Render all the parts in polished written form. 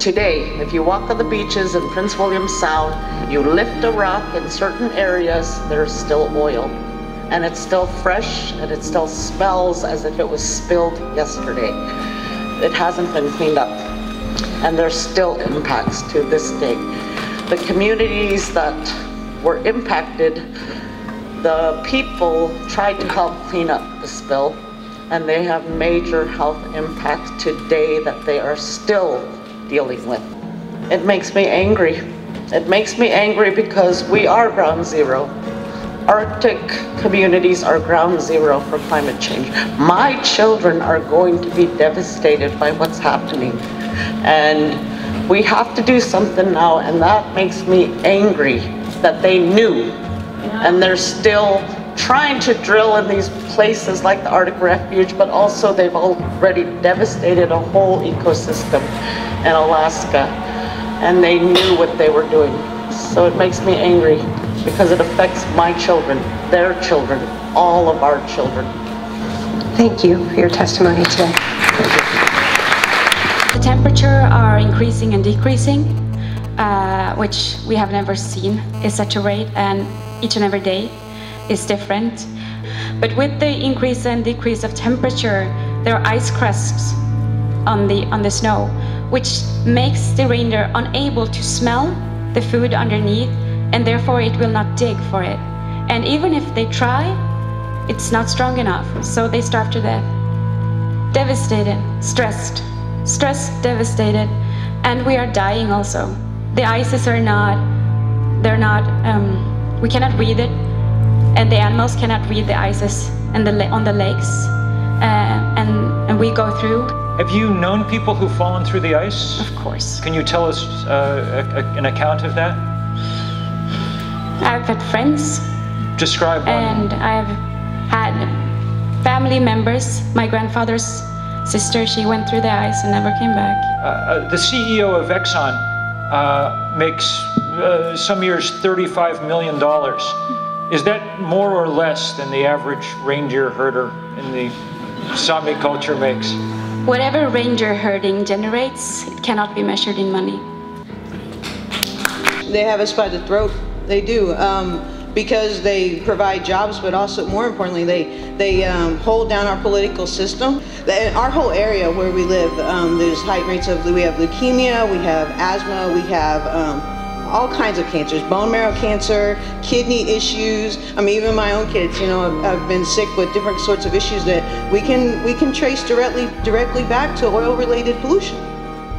Today, if you walk on the beaches in Prince William Sound, you lift a rock in certain areas, there's still oil. And it's still fresh, and it still smells as if it was spilled yesterday. It hasn't been cleaned up. And there's still impacts to this day. The communities that were impacted, the people tried to help clean up the spill, and they have major health impacts today that they are still dealing with. It makes me angry. It makes me angry because we are ground zero. Arctic communities are ground zero for climate change. My children are going to be devastated by what's happening. And we have to do something now, and that makes me angry that they knew. And they're still trying to drill in these places like the Arctic Refuge, but also they've already devastated a whole ecosystem in Alaska. And they knew what they were doing. So it makes me angry because it affects my children, their children, all of our children. Thank you for your testimony today. The temperature are increasing and decreasing, which we have never seen at such a rate, and each and every day is different. But with the increase and decrease of temperature, there are ice crusts on the snow, which makes the reindeer unable to smell the food underneath, and therefore it will not dig for it. And even if they try, it's not strong enough, so they starve to death. Devastated, stressed, devastated, and we are dying also. The ices are not, we cannot read it, and the animals cannot read the ices and on the lakes, and we go through. Have you known people who've fallen through the ice? Of course. Can you tell us an account of that? I've had friends. Describe one. And I've had family members. My grandfather's sister, she went through the ice and never came back. The CEO of Exxon makes some years $35 million. Is that more or less than the average reindeer herder in the Sami culture makes? Whatever reindeer herding generates, it cannot be measured in money. They have us by the throat. They do, because they provide jobs, but also, more importantly, they hold down our political system. In our whole area where we live, there's high rates of, we have leukemia, we have asthma, we have all kinds of cancers, bone marrow cancer, kidney issues. I mean, even my own kids, you know, have been sick with different sorts of issues that we can trace directly back to oil-related pollution.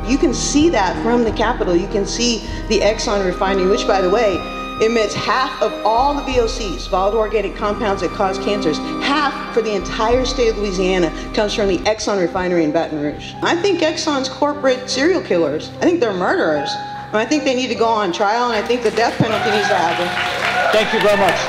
You can see that from the Capitol. You can see the Exxon refinery, which, by the way, emits half of all the VOCs, volatile organic compounds that cause cancers. Half for the entire state of Louisiana comes from the Exxon refinery in Baton Rouge. I think Exxon's corporate serial killers. I think they're murderers. I think they need to go on trial, and I think the death penalty needs to happen. Thank you very much.